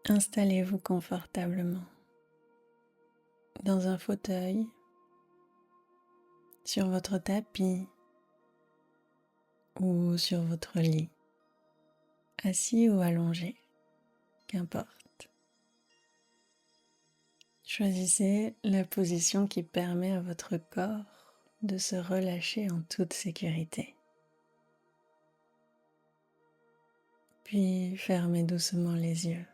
Installez-vous confortablement dans un fauteuil, sur votre tapis ou sur votre lit, assis ou allongé, qu'importe. Choisissez la position qui permet à votre corps de se relâcher en toute sécurité. Puis fermez doucement les yeux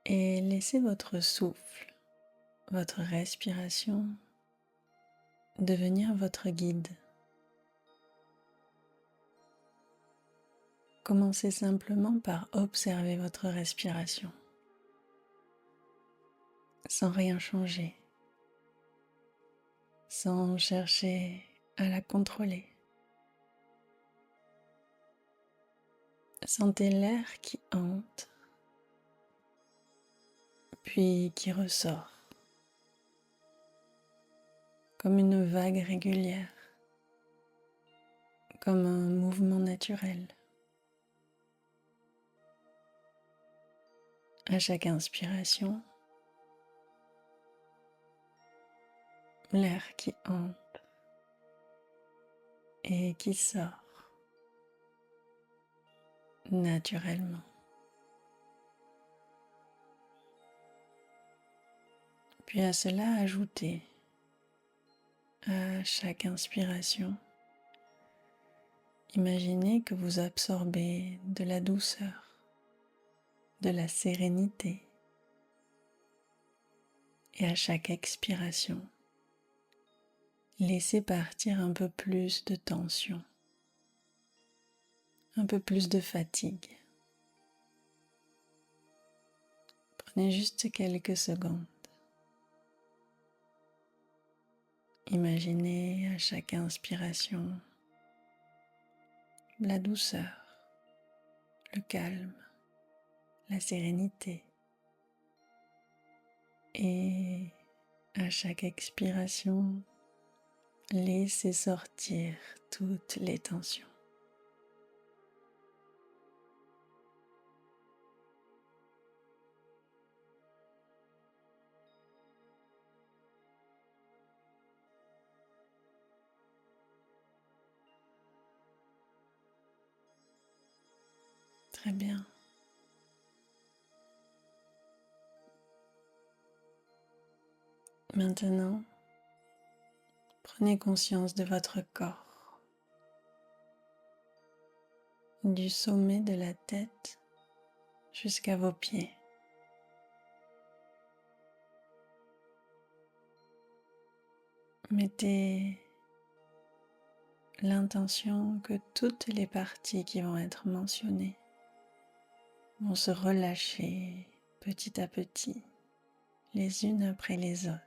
et laissez votre souffle, votre respiration devenir votre guide. Commencez simplement par observer votre respiration, sans rien changer, sans chercher à la contrôler. Sentez l'air qui entre, puis qui ressort, comme une vague régulière, comme un mouvement naturel. À chaque inspiration, l'air qui entre et qui sort naturellement. Puis à cela, ajoutez à chaque inspiration, imaginez que vous absorbez de la douceur, de la sérénité. Et à chaque expiration, laissez partir un peu plus de tension, un peu plus de fatigue. Prenez juste quelques secondes. Imaginez à chaque inspiration la douceur, le calme, la sérénité. Et à chaque expiration, laissez sortir toutes les tensions. Très bien. Maintenant, prenez conscience de votre corps, du sommet de la tête jusqu'à vos pieds. Mettez l'intention que toutes les parties qui vont être mentionnées vont se relâcher petit à petit, les unes après les autres.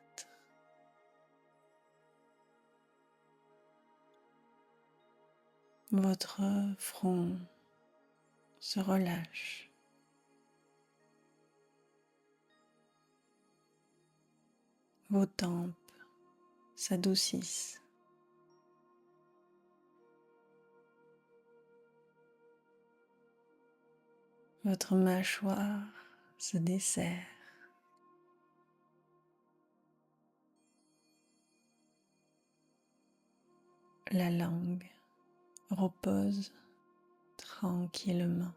Votre front se relâche. Vos tempes s'adoucissent. Votre mâchoire se desserre. La langue repose tranquillement.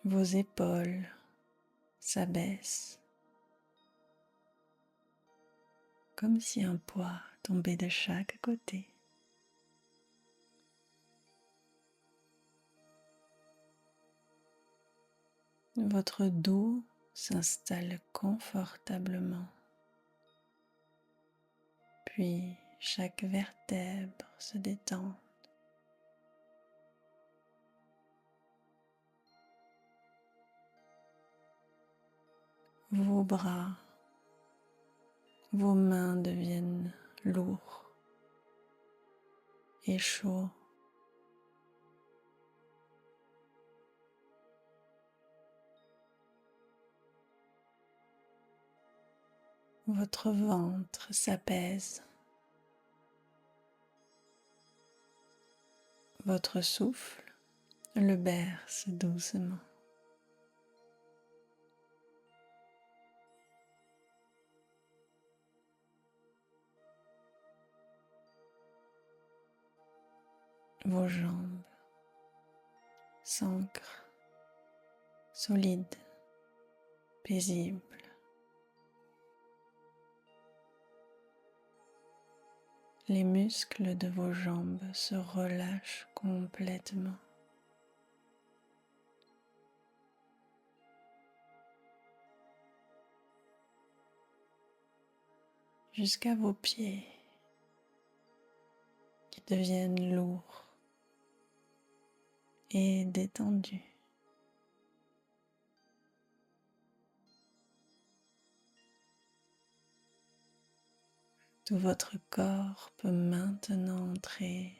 Vos épaules s'abaissent, comme si un poids tombait de chaque côté. Votre dos s'installe confortablement, puis chaque vertèbre se détend. Vos bras, vos mains deviennent lourds et chauds. Votre ventre s'apaise. Votre souffle le berce doucement. Vos jambes s'ancrent, solides, paisibles. Les muscles de vos jambes se relâchent complètement. Jusqu'à vos pieds qui deviennent lourds et détendus. Tout votre corps peut maintenant entrer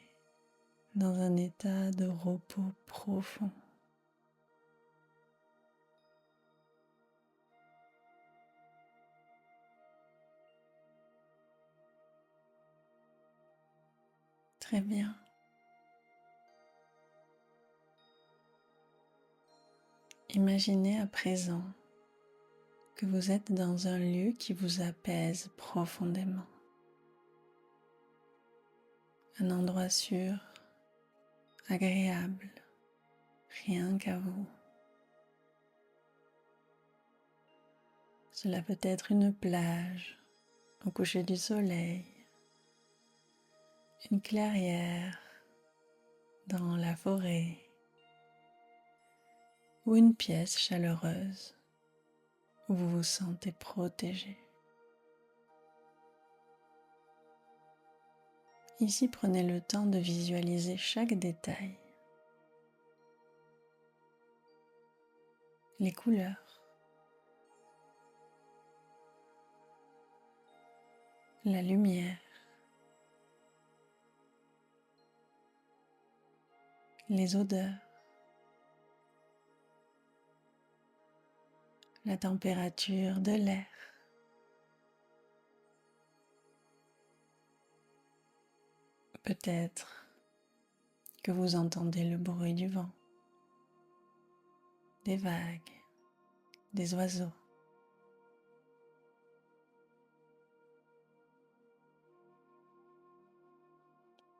dans un état de repos profond. Très bien. Imaginez à présent que vous êtes dans un lieu qui vous apaise profondément. Un endroit sûr, agréable, rien qu'à vous. Cela peut être une plage au coucher du soleil, une clairière dans la forêt ou une pièce chaleureuse où vous vous sentez protégé. Ici, prenez le temps de visualiser chaque détail, les couleurs, la lumière, les odeurs, la température de l'air. Peut-être que vous entendez le bruit du vent, des vagues, des oiseaux.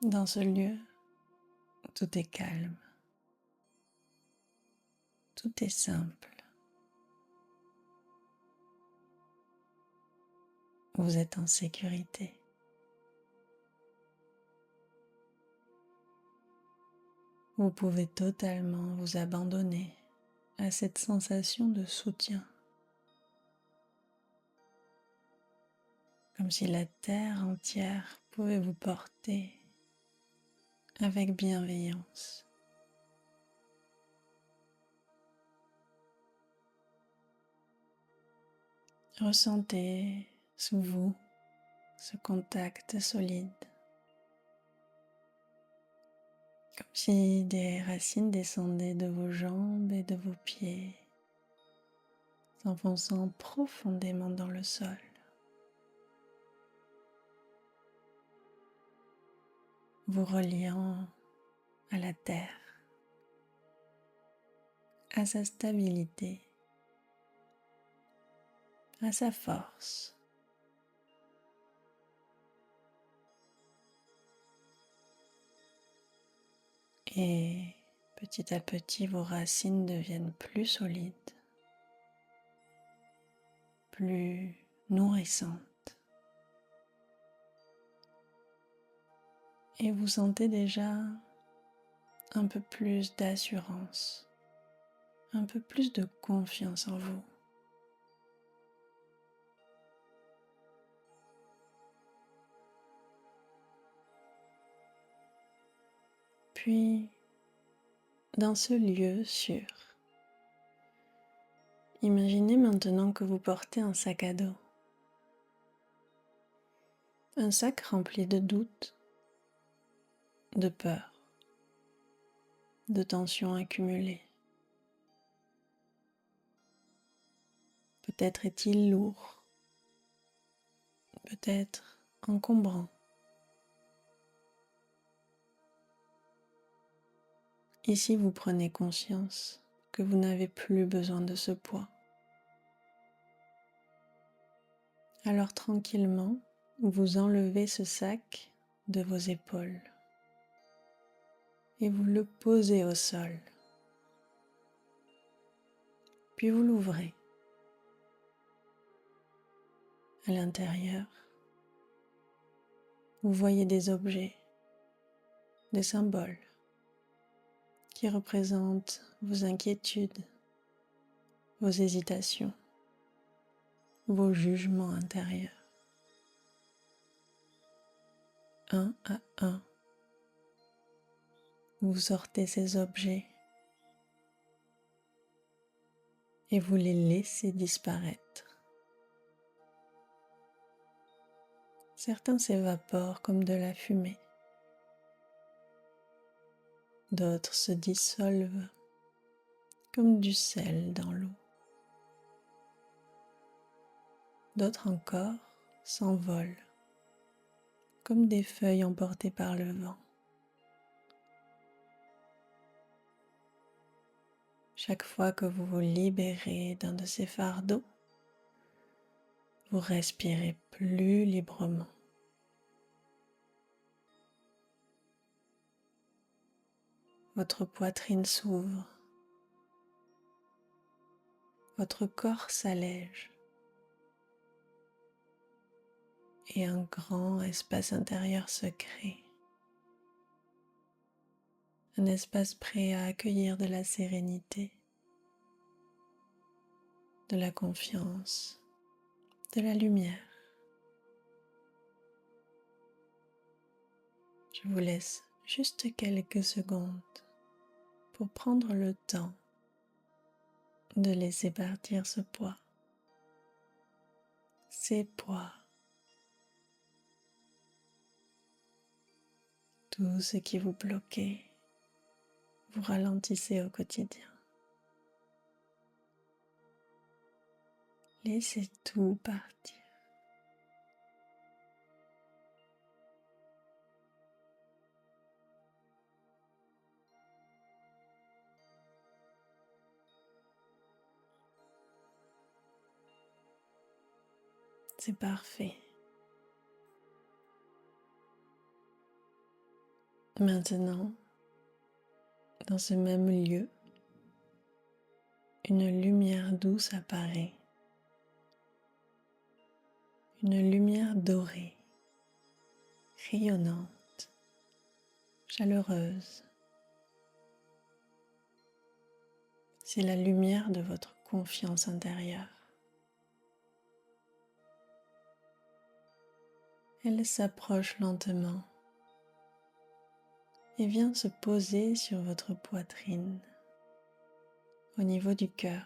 Dans ce lieu, tout est calme, tout est simple. Vous êtes en sécurité. Vous pouvez totalement vous abandonner à cette sensation de soutien, comme si la terre entière pouvait vous porter avec bienveillance. Ressentez sous vous ce contact solide, comme si des racines descendaient de vos jambes et de vos pieds, s'enfonçant profondément dans le sol. Vous reliant à la terre, à sa stabilité, à sa force. Et petit à petit, vos racines deviennent plus solides, plus nourrissantes. Et vous sentez déjà un peu plus d'assurance, un peu plus de confiance en vous. Puis, dans ce lieu sûr, imaginez maintenant que vous portez un sac à dos. Un sac rempli de doutes, de peurs, de tensions accumulées. Peut-être est-il lourd, peut-être encombrant. Ici, vous prenez conscience que vous n'avez plus besoin de ce poids. Alors tranquillement, vous enlevez ce sac de vos épaules et vous le posez au sol. Puis vous l'ouvrez. À l'intérieur, vous voyez des objets, des symboles qui représentent vos inquiétudes, vos hésitations, vos jugements intérieurs. Un à un, vous sortez ces objets et vous les laissez disparaître. Certains s'évaporent comme de la fumée, d'autres se dissolvent comme du sel dans l'eau. D'autres encore s'envolent comme des feuilles emportées par le vent. Chaque fois que vous vous libérez d'un de ces fardeaux, vous respirez plus librement. Votre poitrine s'ouvre, votre corps s'allège et un grand espace intérieur se crée. Un espace prêt à accueillir de la sérénité, de la confiance, de la lumière. Je vous laisse juste quelques secondes pour prendre le temps de laisser partir ce poids, ces poids, tout ce qui vous bloquait, vous ralentissez au quotidien. Laissez tout partir. C'est parfait. Maintenant, dans ce même lieu, une lumière douce apparaît. Une lumière dorée, rayonnante, chaleureuse. C'est la lumière de votre confiance intérieure. Elle s'approche lentement et vient se poser sur votre poitrine, au niveau du cœur.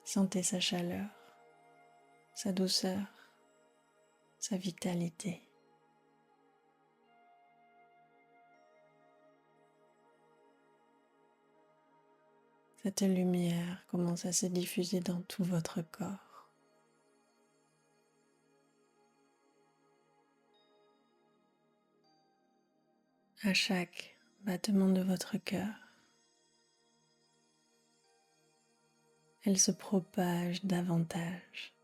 Sentez sa chaleur, sa douceur, sa vitalité. Cette lumière commence à se diffuser dans tout votre corps. À chaque battement de votre cœur, elle se propage davantage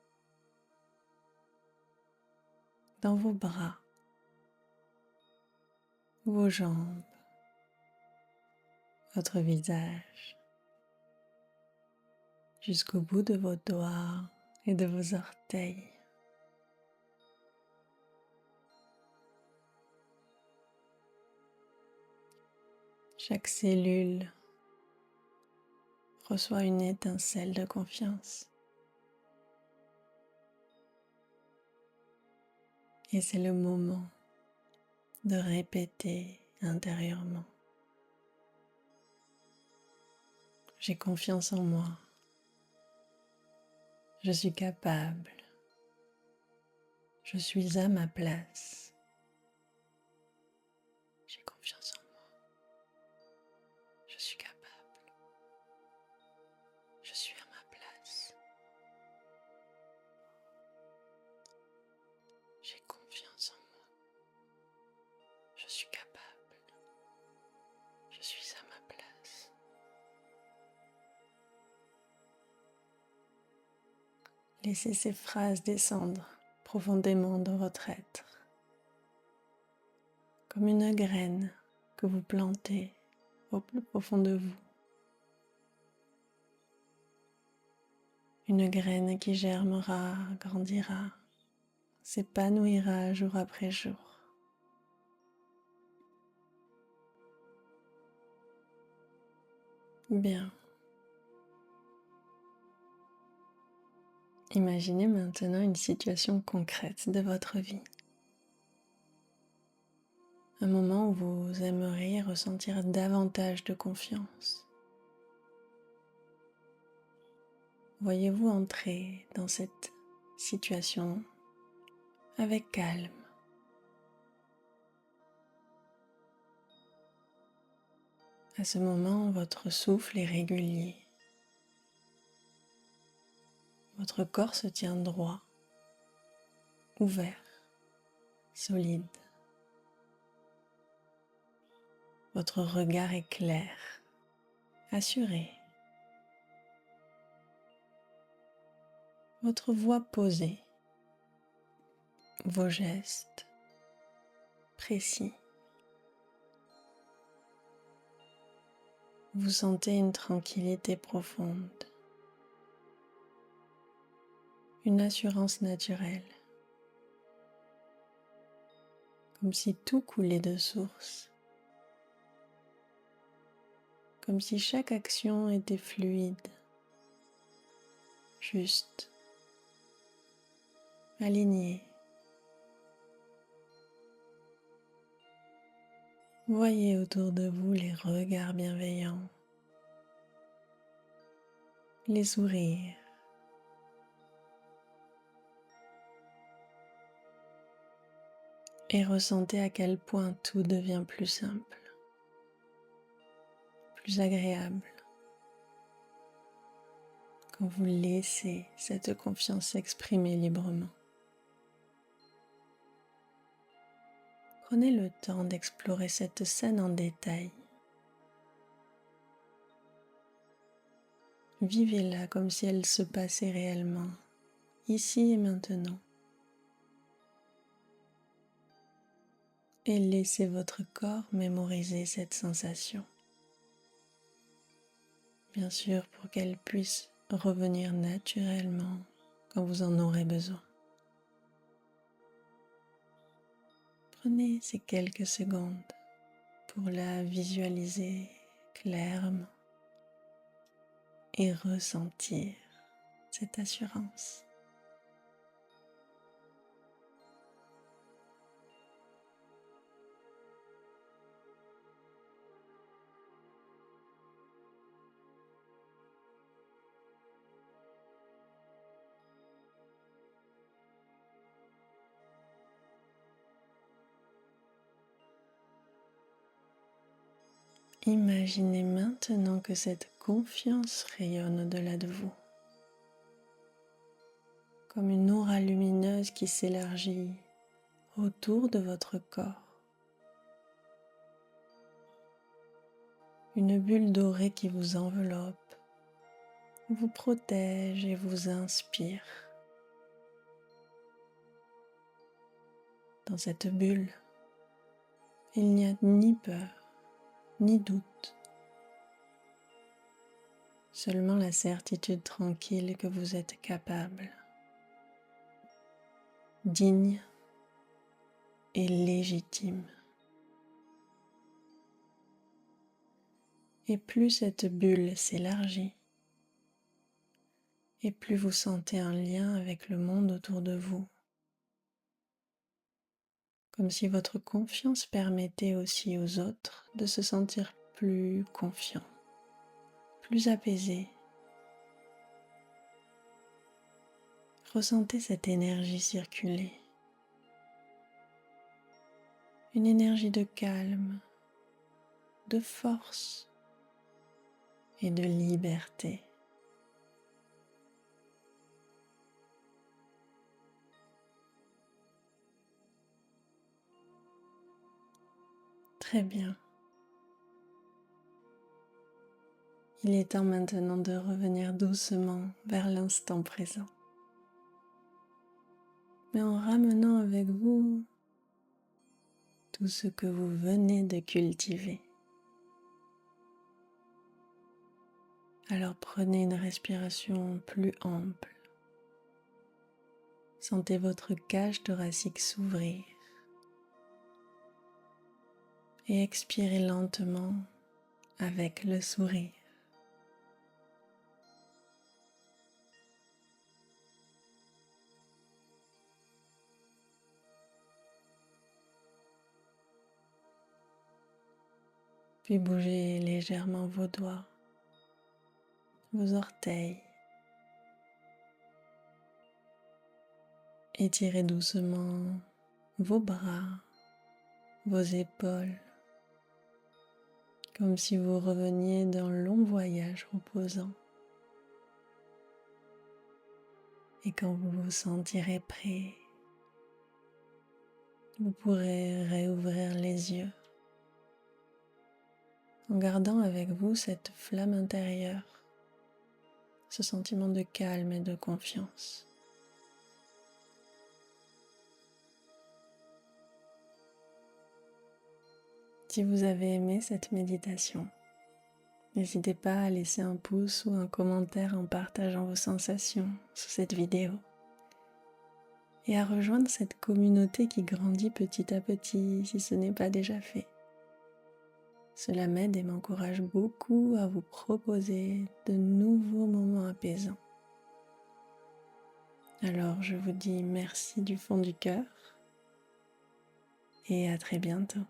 dans vos bras, vos jambes, votre visage, jusqu'au bout de vos doigts et de vos orteils. Chaque cellule reçoit une étincelle de confiance. Et c'est le moment de répéter intérieurement. J'ai confiance en moi. Je suis capable. Je suis à ma place. J'ai confiance en moi. Je suis capable. Je suis à ma place. J'ai confiance en moi. Laissez ces phrases descendre profondément dans votre être, comme une graine que vous plantez au plus profond de vous. Une graine qui germera, grandira, s'épanouira jour après jour. Bien. Imaginez maintenant une situation concrète de votre vie. Un moment où vous aimeriez ressentir davantage de confiance. Voyez-vous entrer dans cette situation avec calme. À ce moment, votre souffle est régulier. Votre corps se tient droit, ouvert, solide. Votre regard est clair, assuré. Votre voix posée. Vos gestes précis. Vous sentez une tranquillité profonde, une assurance naturelle, comme si tout coulait de source, comme si chaque action était fluide, juste, alignée. Voyez autour de vous les regards bienveillants, les sourires, et ressentez à quel point tout devient plus simple, plus agréable, quand vous laissez cette confiance s'exprimer librement. Prenez le temps d'explorer cette scène en détail. Vivez-la comme si elle se passait réellement, ici et maintenant. Et laissez votre corps mémoriser cette sensation. Bien sûr, pour qu'elle puisse revenir naturellement quand vous en aurez besoin. Prenez ces quelques secondes pour la visualiser clairement et ressentir cette assurance. Imaginez maintenant que cette confiance rayonne au-delà de vous, comme une aura lumineuse qui s'élargit autour de votre corps. Une bulle dorée qui vous enveloppe, vous protège et vous inspire. Dans cette bulle, il n'y a ni peur, ni doute, seulement la certitude tranquille que vous êtes capable, digne et légitime. Et plus cette bulle s'élargit, et plus vous sentez un lien avec le monde autour de vous, comme si votre confiance permettait aussi aux autres de se sentir plus confiants, plus apaisés. Ressentez cette énergie circuler, une énergie de calme, de force et de liberté. Très bien. Il est temps maintenant de revenir doucement vers l'instant présent. mais en ramenant avec vous tout ce que vous venez de cultiver. Alors prenez une respiration plus ample. Sentez votre cage thoracique s'ouvrir et expirez lentement avec le sourire. Puis bougez légèrement vos doigts, vos orteils. Étirez doucement vos bras, vos épaules, comme si vous reveniez d'un long voyage reposant. Et quand vous vous sentirez prêt, vous pourrez réouvrir les yeux en gardant avec vous cette flamme intérieure, ce sentiment de calme et de confiance. Si vous avez aimé cette méditation, n'hésitez pas à laisser un pouce ou un commentaire en partageant vos sensations sous cette vidéo et à rejoindre cette communauté qui grandit petit à petit si ce n'est pas déjà fait. Cela m'aide et m'encourage beaucoup à vous proposer de nouveaux moments apaisants. Alors je vous dis merci du fond du cœur et à très bientôt.